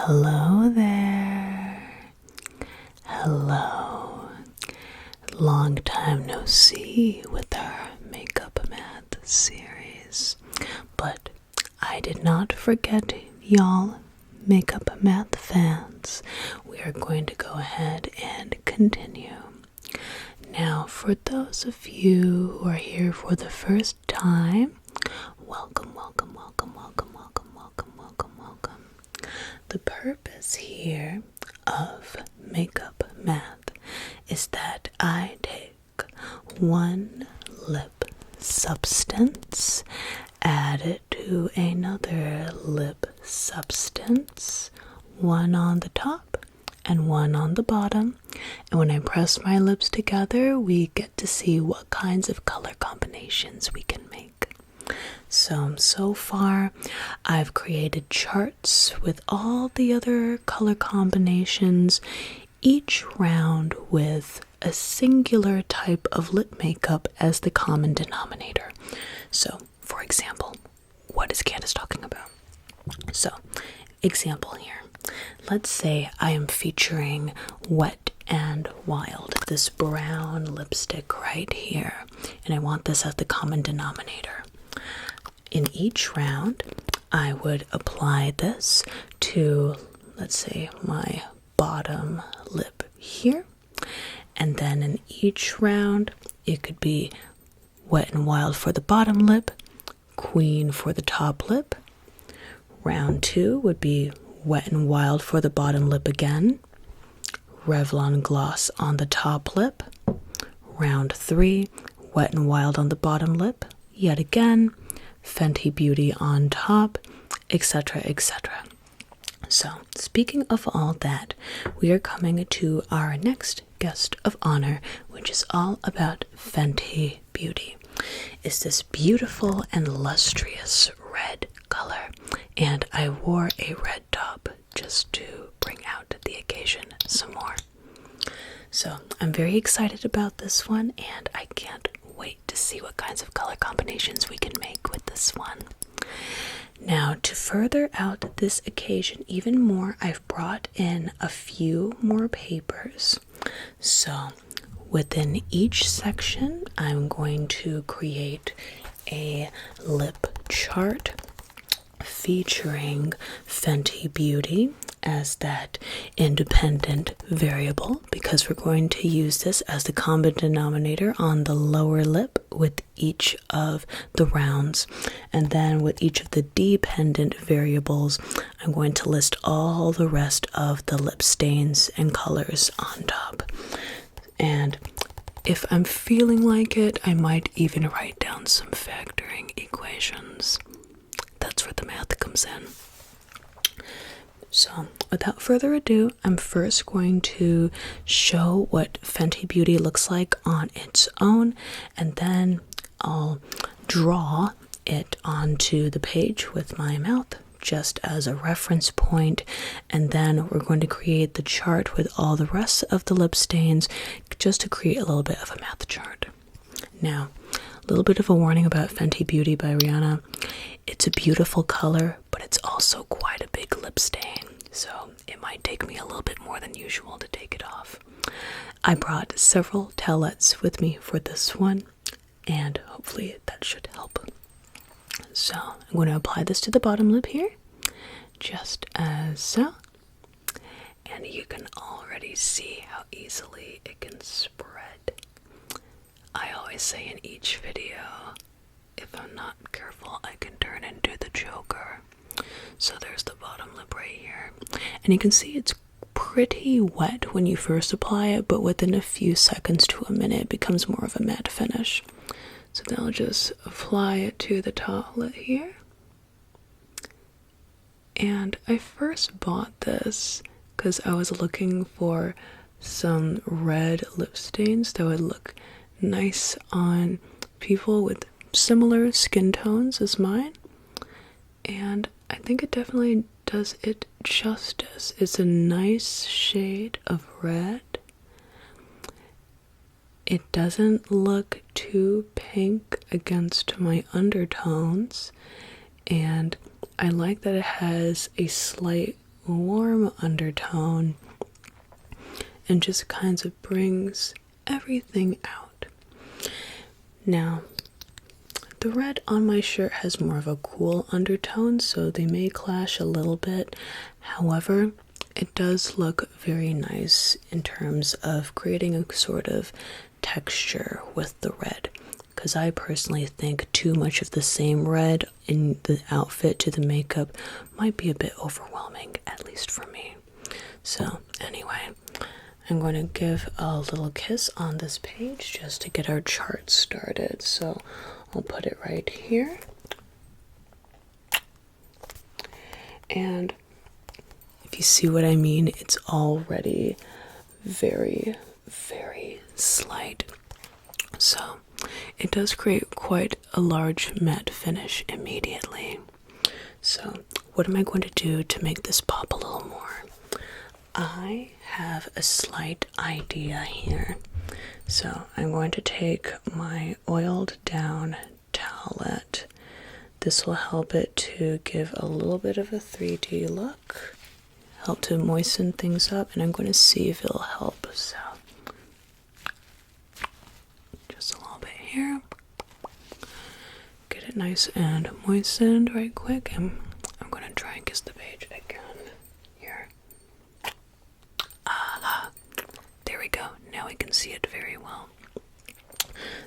Hello there. Hello. Long time no see with our makeup math series. But I did not forget y'all makeup math fans. We are going to go ahead and continue. Now, for those of you who are here for the first time, welcome, welcome, welcome, welcome, welcome, welcome, welcome, welcome. The purpose here of makeup math is that I take one lip substance, add it to another lip substance, one on the top and one on the bottom, and when I press my lips together, we get to see what kinds of color combinations we can make. So far, I've created charts with all the other color combinations, each round with a singular type of lip makeup as the common denominator. So, for example, what is Candace talking about? So, example here. Let's say I am featuring Wet and Wild, this brown lipstick right here, and I want this as the common denominator. In each round, I would apply this to, let's say, my bottom lip here, and then in each round, it could be Wet and Wild for the bottom lip, Queen for the top lip. Round 2 would be Wet and Wild for the bottom lip again, Revlon gloss on the top lip. Round 3, Wet and Wild on the bottom lip, yet again, Fenty Beauty on top, etc., etc. So, speaking of all that, we are coming to our next guest of honor, which is all about Fenty Beauty. It's this beautiful and lustrous red color, and I wore a red top just to bring out the occasion some more. So, I'm very excited about this one, and I can't wait to see what kinds of color combinations we can make with this one. Now, to further out this occasion even more, I've brought in a few more papers. So, within each section, I'm going to create a lip chart featuring Fenty Beauty as that independent variable, because we're going to use this as the common denominator on the lower lip with each of the rounds. And then with each of the dependent variables, I'm going to list all the rest of the lip stains and colors on top. And if I'm feeling like it, I might even write down some factoring equations. That's where the math comes in. So, without further ado, I'm first going to show what Fenty Beauty looks like on its own, and then I'll draw it onto the page with my mouth just as a reference point, and then we're going to create the chart with all the rest of the lip stains just to create a little bit of a math chart. Now, a little bit of a warning about Fenty Beauty by Rihanna. It's a beautiful color, but it's also quite a big lip stain, so it might take me a little bit more than usual to take it off. I brought several towelettes with me for this one, and hopefully that should help. So I'm going to apply this to the bottom lip here, just as so, and you can already see how easily it can spread. I always say in each video, if I'm not careful, I can turn into the Joker. So there's the bottom lip right here. And you can see it's pretty wet when you first apply it, but within a few seconds to a minute, it becomes more of a matte finish. So then I'll just apply it to the top lip here. And I first bought this because I was looking for some red lip stains that would look nice on people with similar skin tones as mine, and I think it definitely does it justice. It's a nice shade of red. It doesn't look too pink against my undertones, and I like that it has a slight warm undertone and just kind of brings everything out. Now, the red on my shirt has more of a cool undertone, so they may clash a little bit. However, it does look very nice in terms of creating a sort of texture with the red, because I personally think too much of the same red in the outfit to the makeup might be a bit overwhelming, at least for me. So anyway, I'm going to give a little kiss on this page just to get our chart started. So I'll put it right here. And if you see what I mean, it's already very, very slight. So it does create quite a large matte finish immediately. So what am I going to do to make this pop a little more? I have a slight idea here. So I'm going to take my oiled down towelette. This will help it to give a little bit of a 3D look, help to moisten things up, and I'm going to see if it'll help. So just a little bit here. Get it nice and moistened right quick, and I'm going to try and kiss the page again here. Aha! There we go. Now we can see it very well.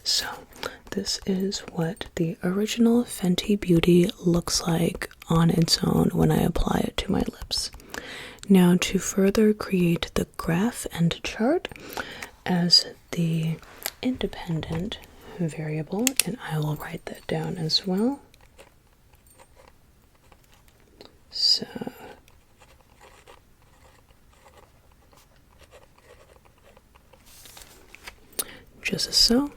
So this is what the original Fenty Beauty looks like on its own when I apply it to my lips. Now, to further create the graph and chart as the independent variable, and I will write that down as well. So just as so.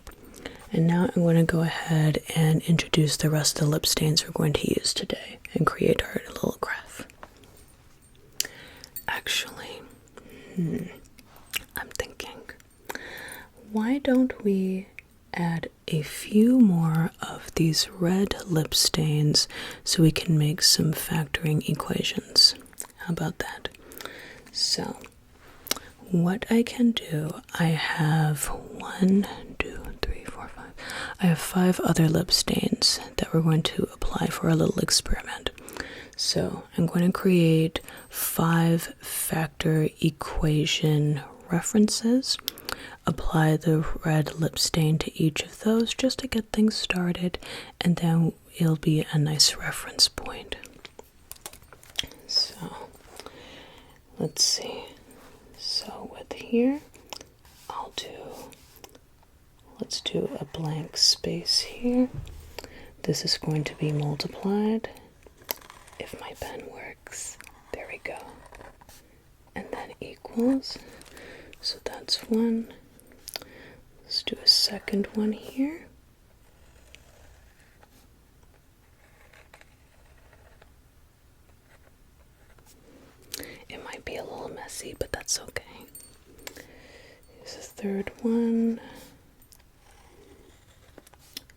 And now I'm going to go ahead and introduce the rest of the lip stains we're going to use today and create our little graph. Actually, I'm thinking, why don't we add a few more of these red lip stains so we can make some factoring equations? How about that? So what I can do, I have 1, 2, 3, 4, 5. I have 5 other lip stains that we're going to apply for a little experiment. So I'm going to create 5 factor equation references, apply the red lip stain to each of those just to get things started, and then it'll be a nice reference point. So let's see. So with here, let's do a blank space here. This is going to be multiplied, if my pen works. There we go. And then equals. So that's 1. Let's do a second one here. It might be a little messy, but that's okay. Here's the third one.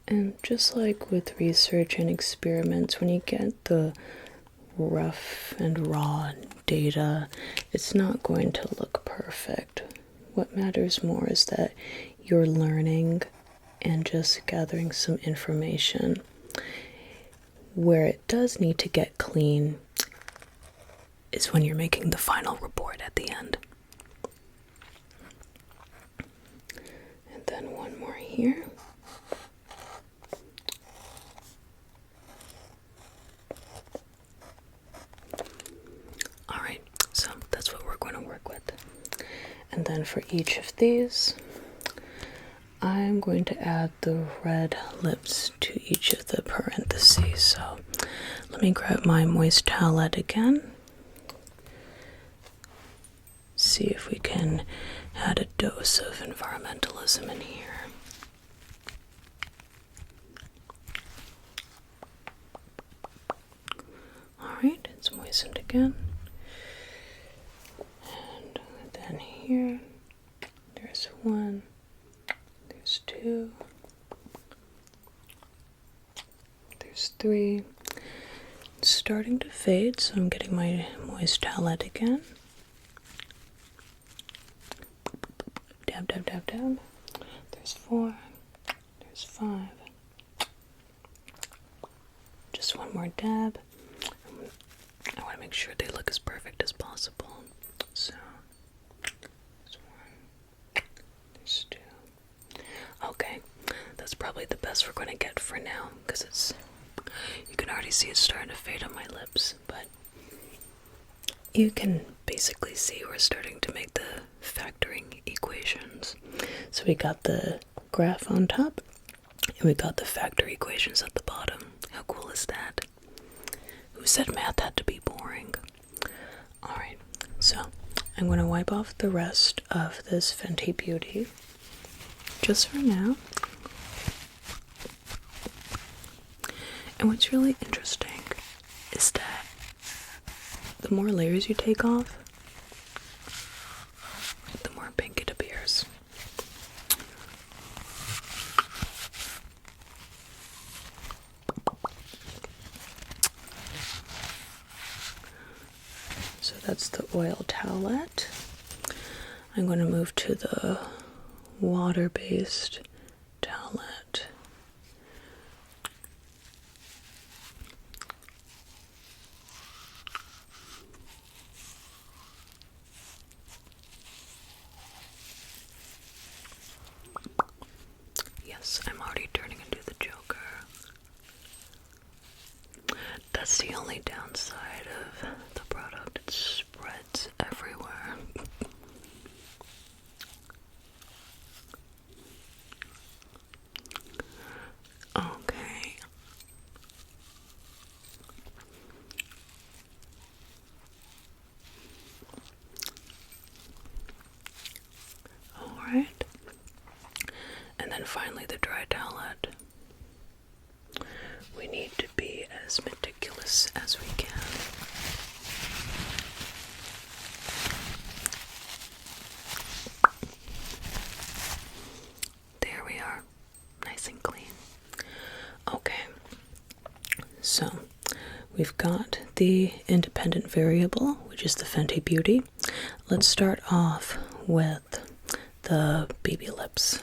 And just like with research and experiments, when you get the rough and raw data, it's not going to look perfect. What matters more is that you're learning and just gathering some information. Where it does need to get clean is when you're making the final report at the end. And then one more here. Alright, so that's what we're going to work with. And then for each of these, I'm going to add the red lips to each of the parentheses. So let me grab my moist towelette again. See if we can add a dose of environmentalism in here. Alright, it's moistened again. And then here, there's 1, there's 2, there's 3, it's starting to fade, so I'm getting my moist towelette again. Dab, dab, dab, dab. There's 4. There's 5. Just one more dab. I want to make sure they look as perfect as possible. So, there's 1. There's 2. Okay, that's probably the best we're going to get for now, because it's, you can already see it's starting to fade on my lips, but you can basically see we're starting to make the factoring equations. So we got the graph on top, and we got the factor equations at the bottom. How cool is that? Who said math had to be boring? Alright, so I'm going to wipe off the rest of this Fenty Beauty, just for now. And what's really interesting is that the more layers you take off, the more pink it appears. So that's the oil towelette. I'm going to move to the water-based towelette. Yes, I'm already turning into the Joker. That's the only downside of the product. It spreads everywhere. Okay. Alright. And then finally the dry towelette. We need to be as meticulous as we can. There we are. Nice and clean. Okay. So we've got the independent variable, which is the Fenty Beauty. Let's start off with the baby lips.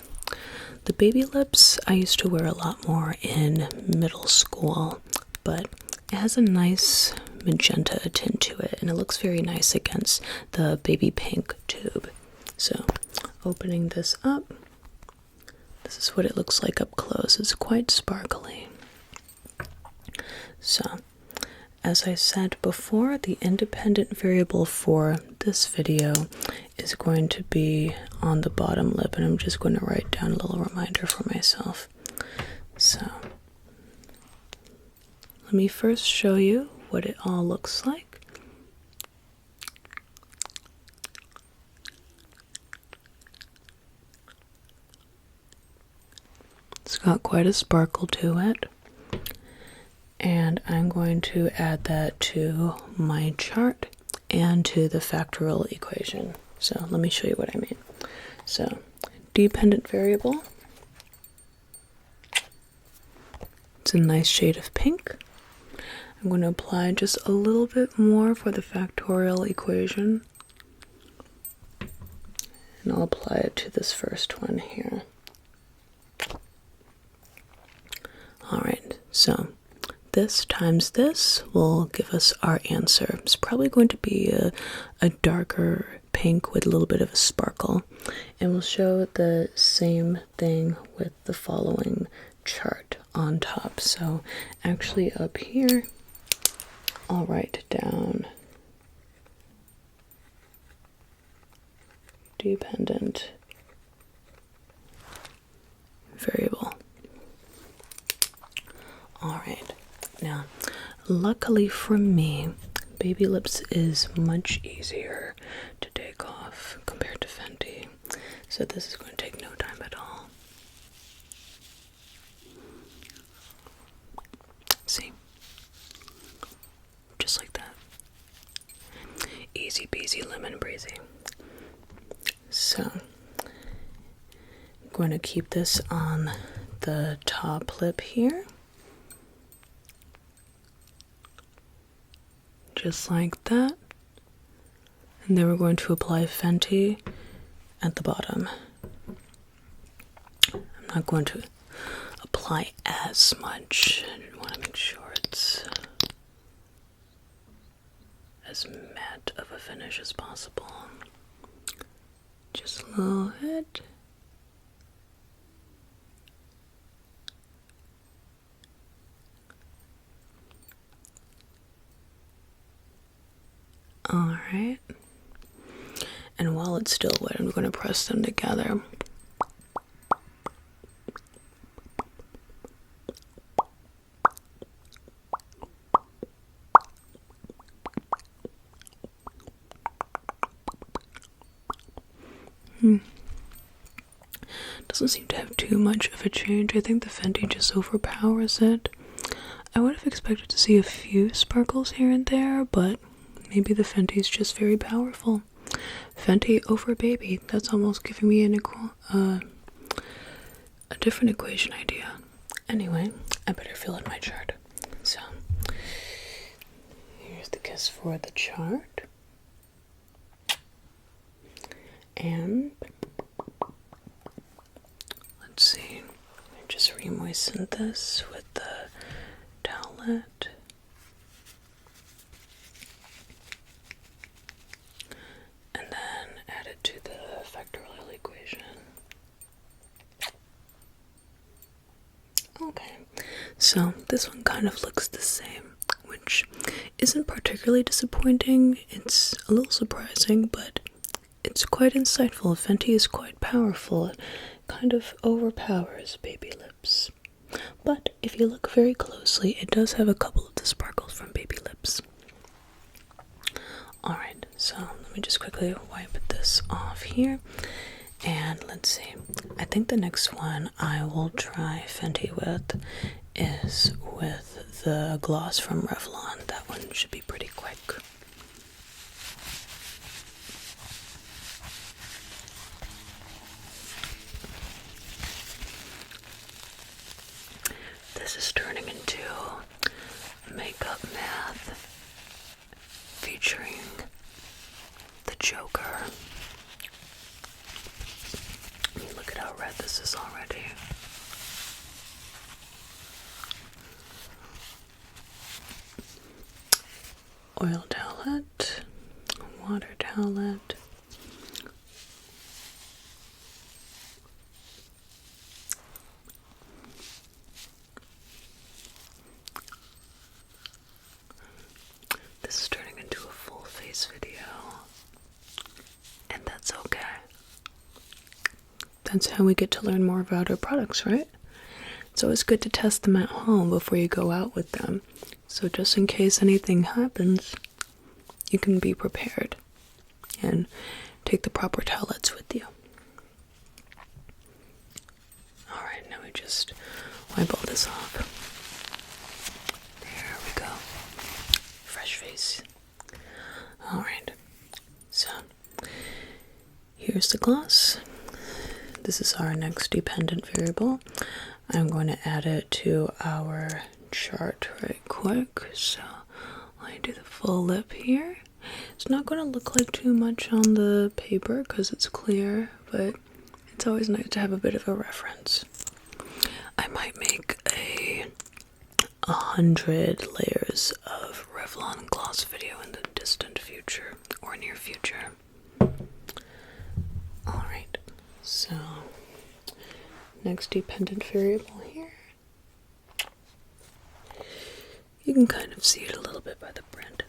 The baby lips I used to wear a lot more in middle school, but it has a nice magenta tint to it, and it looks very nice against the baby pink tube. So, opening this up, this is what it looks like up close. It's quite sparkly. So, as I said before, the independent variable for this video is going to be on the bottom lip, and I'm just going to write down a little reminder for myself. So, let me first show you what it all looks like. It's got quite a sparkle to it. And I'm going to add that to my chart and to the factorial equation. So let me show you what I mean. So, dependent variable. It's a nice shade of pink. I'm going to apply just a little bit more for the factorial equation. And I'll apply it to this first one here. Alright, so this times this will give us our answer. It's probably going to be a darker pink with a little bit of a sparkle. And we'll show the same thing with the following chart on top. So actually up here, I'll write down dependent variable. Alright, now luckily for me, baby lips is much easier to take off compared to Fenty, so this is going to take no time at all. See? Just like that. Easy peasy lemon breezy. So, I'm going to keep this on the top lip here. just like that. And then we're going to apply Fenty at the bottom. I'm not going to apply as much. I want to make sure it's as matte of a finish as possible. Just a little bit. Alright. And while it's still wet, I'm going to press them together. Doesn't seem to have too much of a change. I think the Fenty just overpowers it. I would have expected to see a few sparkles here and there, but maybe the Fenty's just very powerful. Fenty over baby. That's almost giving me a different equation idea. Anyway, I better fill in my chart. So, here's the kiss for the chart. And let's see, I just re-moistened this with the towelette. And then add it to the factorial equation. Okay, so this one kind of looks the same, which isn't particularly disappointing. It's a little surprising, but it's quite insightful. Fenty is quite powerful. It kind of overpowers baby lips. But if you look very closely, it does have a couple of the sparkles from baby lips. Alright, so let me just quickly wipe this off here. And let's see. I think the next one I will try Fenty with is with the gloss from Revlon. That one should be pretty quick. This is turning into makeup math featuring the Joker. I mean, look at how red this is already. Oil towelette, water towelette. This is turning into a full face video, and that's okay. That's how we get to learn more about our products, right? It's always good to test them at home before you go out with them. So just in case anything happens, you can be prepared and take the proper towelettes with you. Alright, now we just wipe all this off. There we go. Fresh face. Alright, so here's the gloss. This is our next dependent variable. I'm going to add it to our chart right quick. So I do the full lip here. It's not going to look like too much on the paper because it's clear, but it's always nice to have a bit of a reference. I might make 100 layers of Revlon gloss video in the distant future or near future. Alright, so next dependent variable here. You can kind of see it a little bit by the print.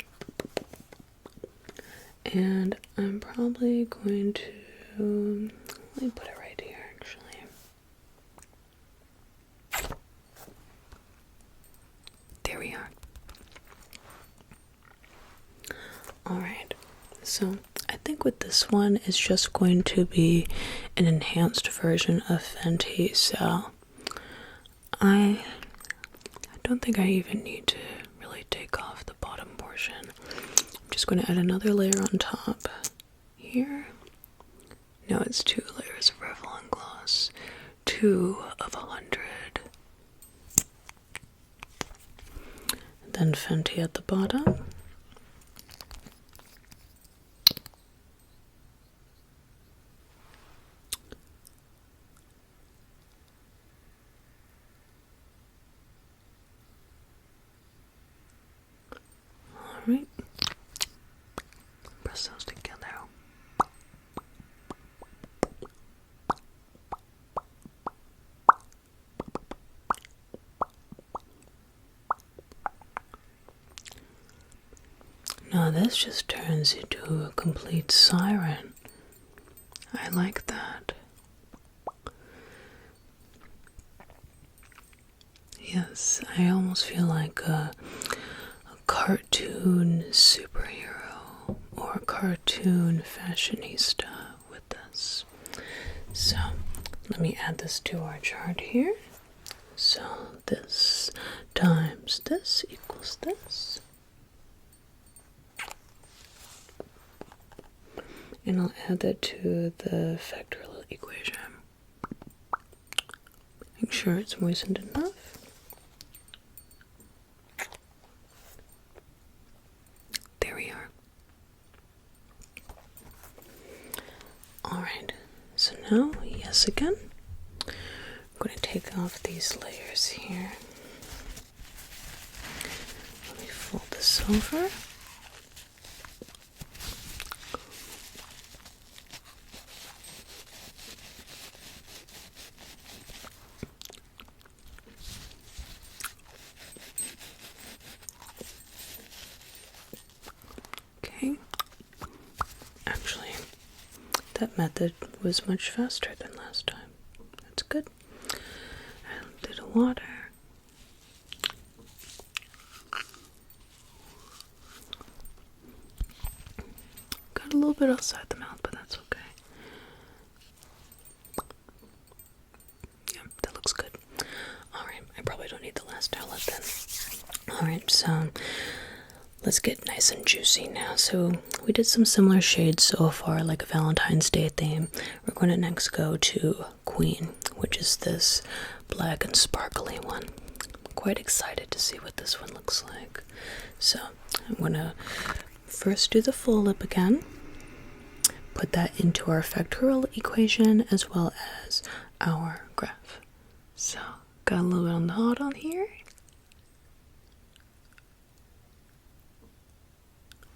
And I'm probably going to, let me put it right here actually. There we are. Alright, so I think with this one it's just going to be an enhanced version of Fenty, so I don't think I even need to really take off the bottom portion. I'm just going to add another layer on top here. Now it's 2 layers of Revlon gloss, 2 of 100. Then Fenty at the bottom. Now this just turns into a complete siren. I like that. Yes, I almost feel like a cartoon superhero or a cartoon fashionista with this. So let me add this to our chart here. So this times this equals this. And I'll add that to the factorial equation. Make sure it's moistened enough. There we are. Alright, so now, yes again. I'm going to take off these layers here. Let me fold this over. Okay. Actually, that method was much faster than last time. That's good. Add a little water. Got a little bit outside the mouth, but that's okay. Yeah, that looks good. Alright, I probably don't need the last towelette then. Alright, so let's get nice and juicy now. So we did some similar shades so far, like a Valentine's Day theme. We're going to next go to Queen, which is this black and sparkly one. I'm quite excited to see what this one looks like. So I'm going to first do the full lip again. Put that into our factorial equation as well as our graph. So got a little bit on the hot on here.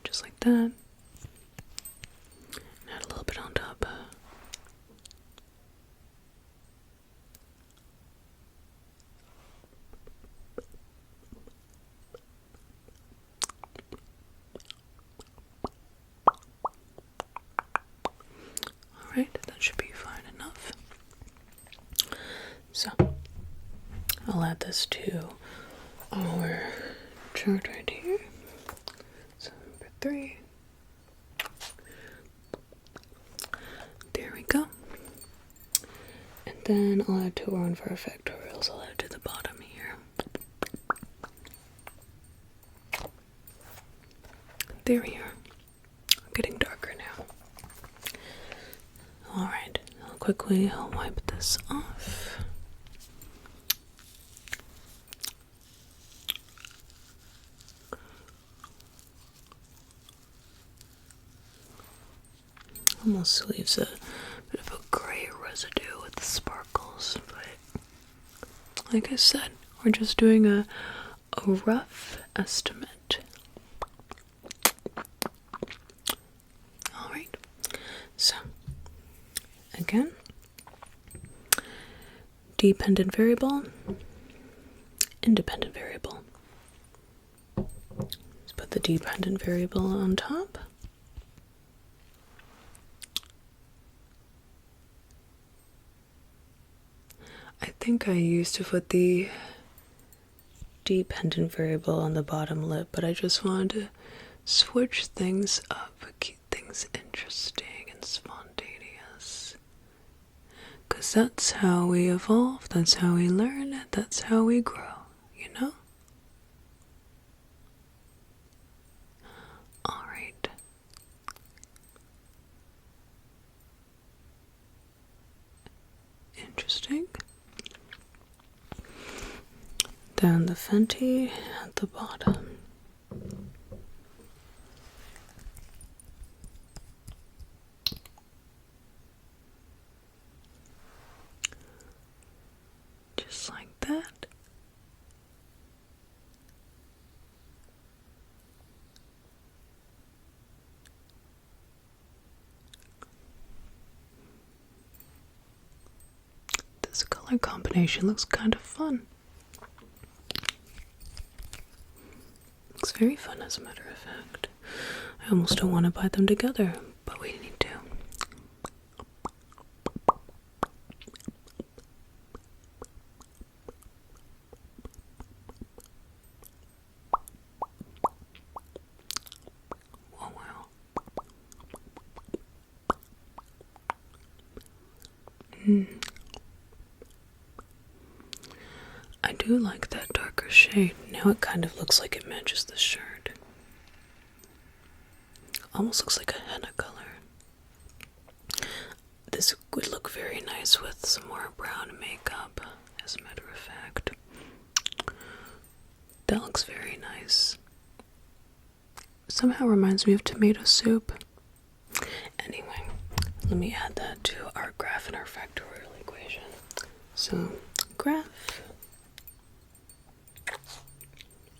Just like that. Add a little bit on top. Alright, that should be fine enough. So, I'll add this to our chart right here. So, number 3. There we go. And then I'll add to one for our factorials. I'll add to the bottom here. There we are. Getting darker now. Alright, I'll quickly wipe this off. Almost leaves a bit of a gray residue with the sparkles, but like I said, we're just doing a rough estimate. Alright, so again, dependent variable, independent variable. Let's put the dependent variable on top. I think I used to put the dependent variable on the bottom lip, but I just wanted to switch things up, keep things interesting and spontaneous. Because that's how we evolve, that's how we learn, that's how we grow, you know? Alright. Interesting. Then the Fenty at the bottom. Just like that. This color combination looks kind of fun. Looks very fun, as a matter of fact. I almost don't want to buy them together, but we need to. Oh wow. I do like that darker shade. Now it kind of looks like it matches the shirt. Almost looks like a henna color. This would look very nice with some more brown makeup, as a matter of fact. That looks very nice. Somehow reminds me of tomato soup. Anyway, let me add that to our graph and our factorial equation. So, graph.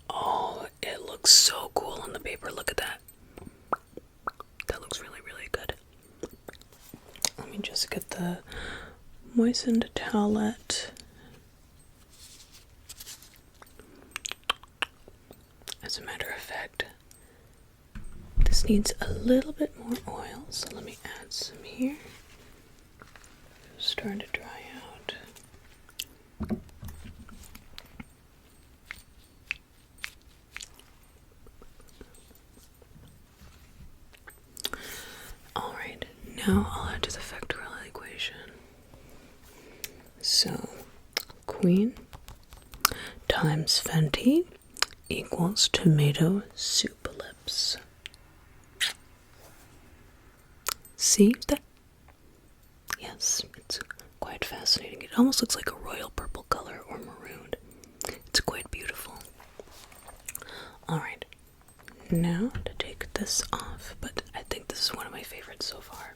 Oh, it looks so cool on the paper. Look at that. That looks really, really good. Let me just get the moistened towelette. As a matter of fact, this needs a little bit more oil, so let me add some here. It's starting to dry out. Alright, now I'll add to the factorial equation. So, Queen times Fenty equals tomato soup lips. See that? Yes, it's quite fascinating. It almost looks like a royal purple color or maroon. It's quite beautiful. Alright, now to take this off, but I think this is one of my favorites so far.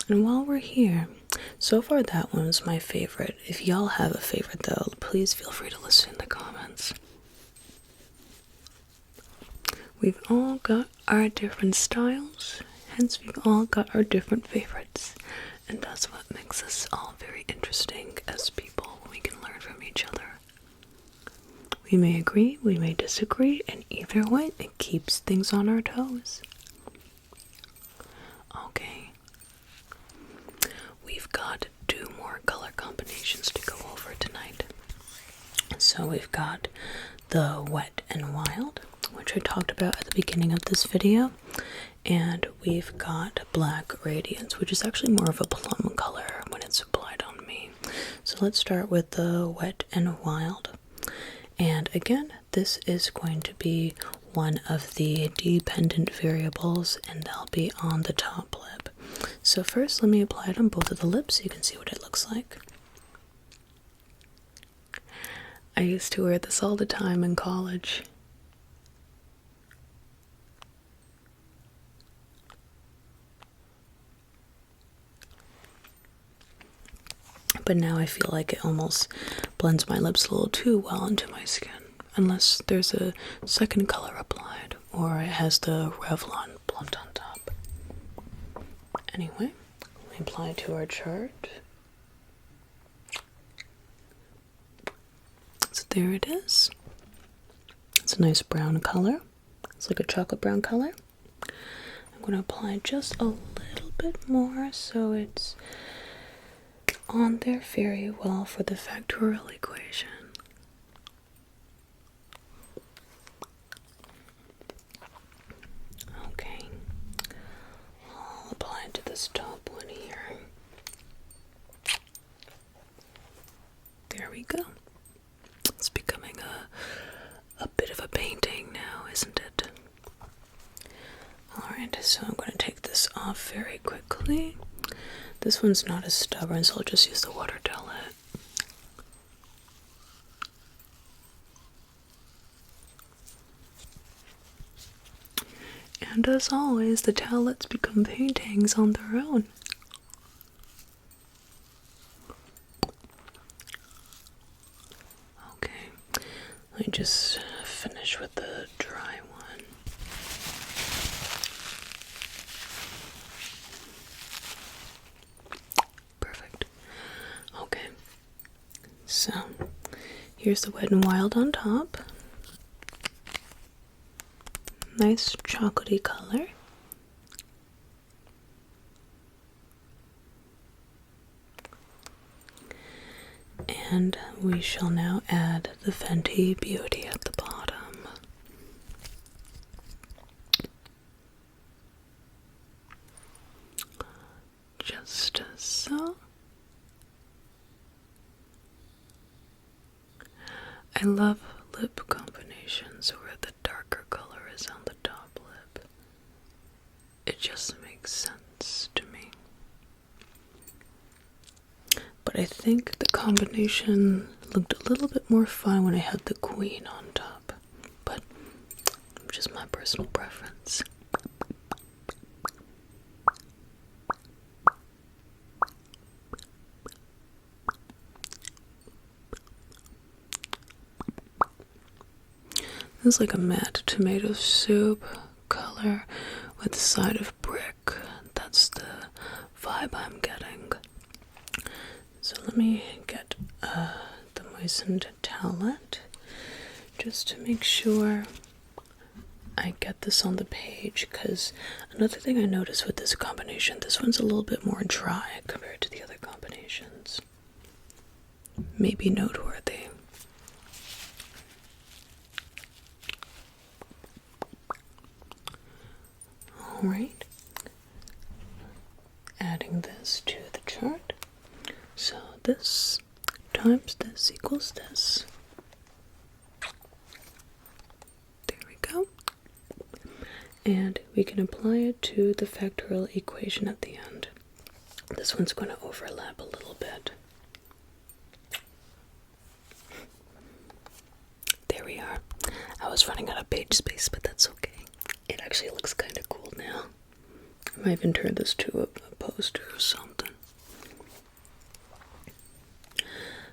And while we're here, so far that one's my favorite. If y'all have a favorite though, please feel free to list it in the comments. We've all got our different styles, hence we've all got our different favorites. And that's what makes us all very interesting as people. We can learn from each other. We may agree, we may disagree, and either way, it keeps things on our toes. Okay. We've got 2 more color combinations to go over tonight. So we've got the Wet n Wild, which I talked about at the beginning of this video, and we've got Black Radiance, which is actually more of a plum color when it's applied on me. So let's start with the Wet n Wild. And again, this is going to be one of the dependent variables, and they'll be on the top lip. So first, let me apply it on both of the lips so you can see what it looks like. I used to wear this all the time in college. But now I feel like it almost blends my lips a little too well into my skin, unless there's a second color applied or it has the Revlon plumped on top. Anyway, let me apply it to our chart. So there it is. It's a nice brown color. It's like a chocolate brown color. I'm going to apply just a little bit more so it's on there very well for the factorial equation. Okay, I'll apply it to this top one here. There we go. It's becoming a bit of a painting now, isn't it? Alright, so I'm going to take this off very quickly. This one's not as stubborn, so I'll just use the water towelette. And as always, the towelettes become paintings on their own. Let me just finish with the dry one. Perfect. Okay. So, here's the Wet n Wild on top. Nice chocolatey color. And we shall now add the Fenty Beauty at the bottom. Just so. I love lip combinations where the darker color is on the top lip. It just makes sense to me. But I think the combination looked a little bit more fun when I had the queen on top. But just my personal preference. This is like a matte tomato soup color with a side of brick. That's the vibe I'm getting. So let me get the moistened towelette just to make sure I get this on the page, because another thing I noticed with this combination, this one's a little bit more dry compared to the other combinations. Maybe noteworthy. Alright. Adding this to the chart. So this times this equals this. There we go. And we can apply it to the factorial equation at the end. This one's going to overlap a little bit. There we are. I was running out of page space, but that's okay. It actually looks kind of cool now. I might even turn this to a poster or something.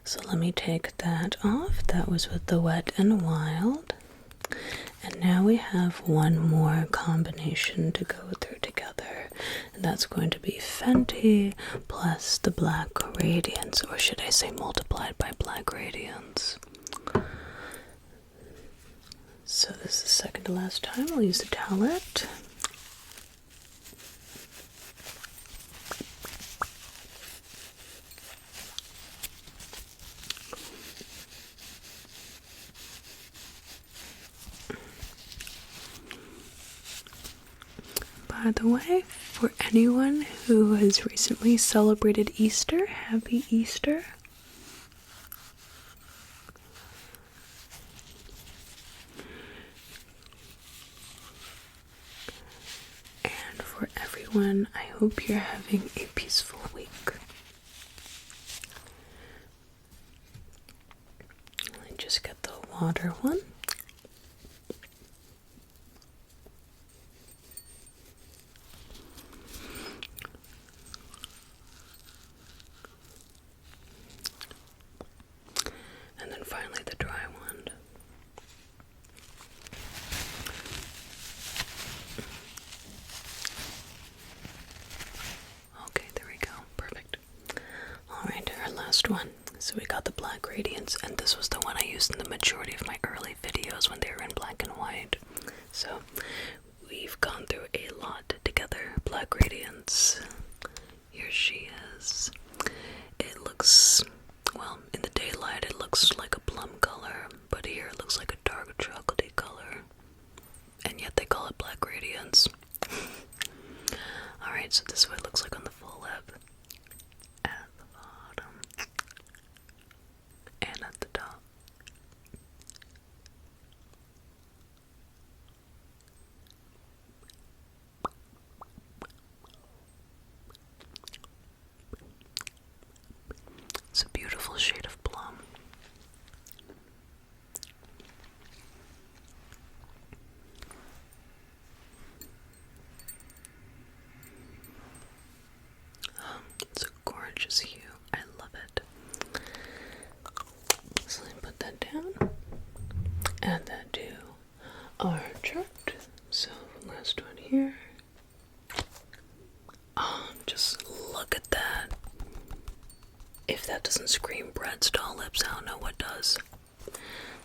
So let me take that off. That was with the Wet n Wild. And now we have one more combination to go through together. And that's going to be Fenty plus the Black Radiance, or should I say multiplied by Black Radiance. So this is the second to last time. I'll use the towelette. By the way, for anyone who has recently celebrated Easter, happy Easter. And for everyone, I hope you're having a peaceful week. Let me just get the water one. And then finally the dry one. Okay, there we go. Perfect. Alright, our last one. So we got the Black Radiance, and this was the one I used in the majority of my early videos when they were in black and white. So we've gone through a lot together. Black Radiance. Here she is. It looks, well, in the daylight it looks like a plum color, but here it looks like a dark chocolatey color. And yet they call it Black Radiance. Alright, so this is what it looks like on the full lip. At the bottom. And at the top. our chart. So, last one here. Oh, just look at that. If that doesn't scream Brett's doll lips, I don't know what does.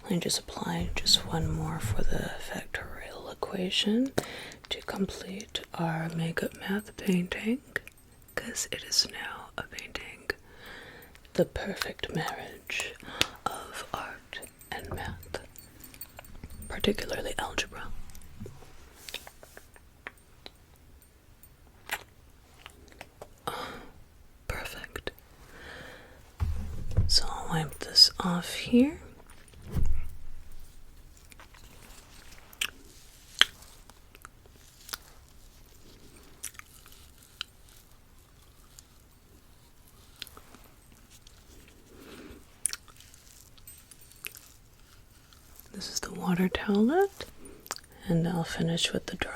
Let me just apply just one more for the factorial equation to complete our makeup math painting, because it is now a painting, the perfect marriage of art and math, particularly algebra. Oh, perfect. So I'll wipe this off here. This is the water towelette, and I'll finish with the dry.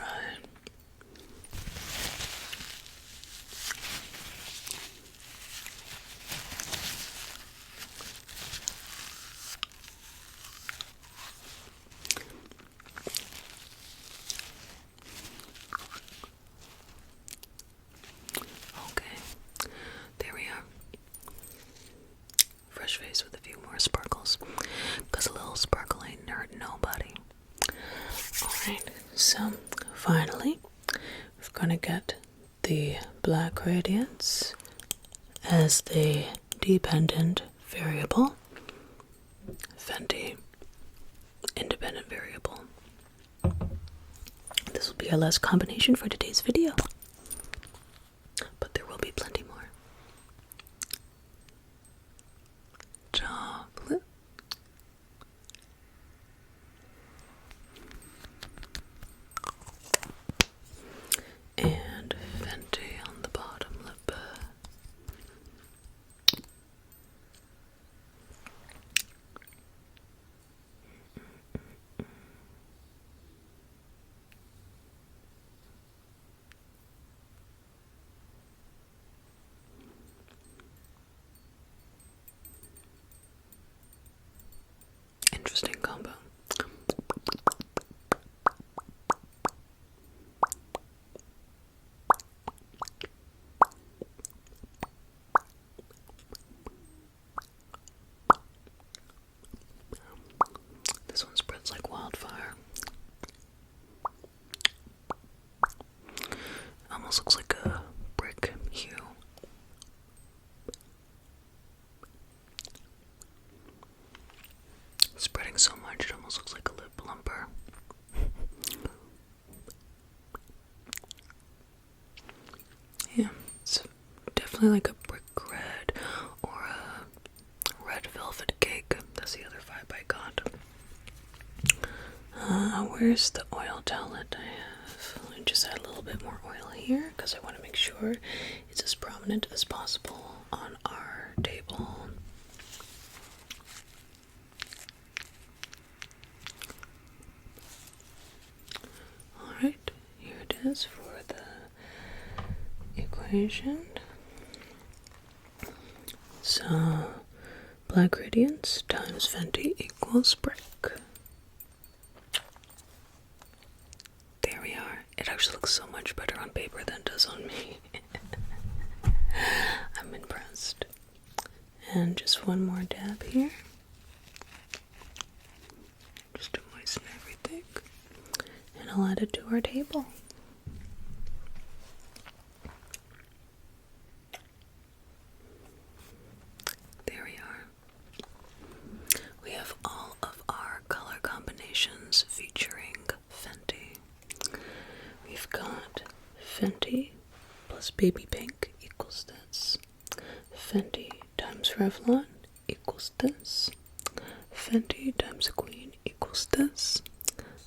Okay, there we are. Fresh face with a few more sparkles, because a little sparkle ain't hurt nobody. Alright, so finally, we're gonna get the black radiance as the dependent variable, Fenty independent variable. This will be our last combination for today's video, but there will be plenty more. Chocolate. And Fenty on the bottom lip. Interesting combo. This one spreads like wildfire. Almost looks like a brick hue. It's spreading so much it almost looks like a lip plumper. Yeah, it's definitely like a brick red or a red velvet cake. That's the other vibe I got. Where's the oil towelette I have? Let me just add a little bit more oil here because I want to make sure it's as prominent as possible on our table. Alright, here it is for the equation. So, black radiance times Fenty equals brick. There we are. It actually looks so much better on paper than it does on me. I'm impressed. And just one more dab here. Just to moisten everything. And I'll add it to our table. There we are. We have all of our color combinations featuring Fenty. We've got Fenty plus baby pink equals this. Fenty times Revlon equals this. Fenty times Queen equals this.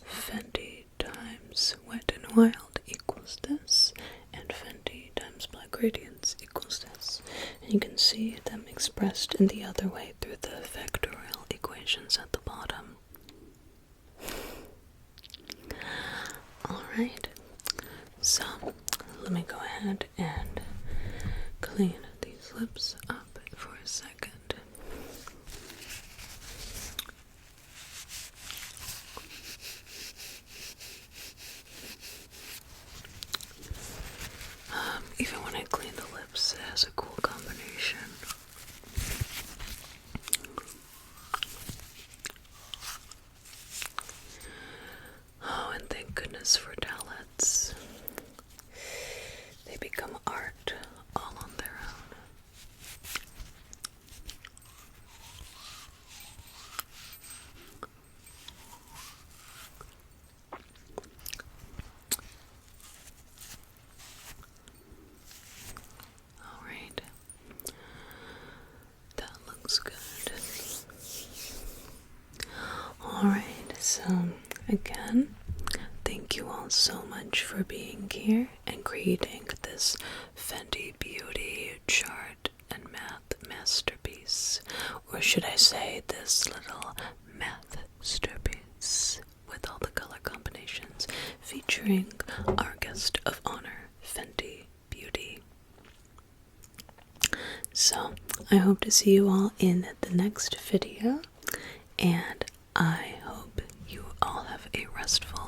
Fenty times Wet and Wild equals this. And Fenty times Black Radiance equals this. And you can see them expressed in the other way through the factorial equations at the bottom. Alright, so let me go ahead and clean these lips up for a second. again, thank you all so much for being here and creating this Fenty Beauty chart and math masterpiece. Or should I say this little masterpiece with all the color combinations featuring our guest of honor, Fenty Beauty. So, I hope to see you all in the next video, and I hope you all have a restful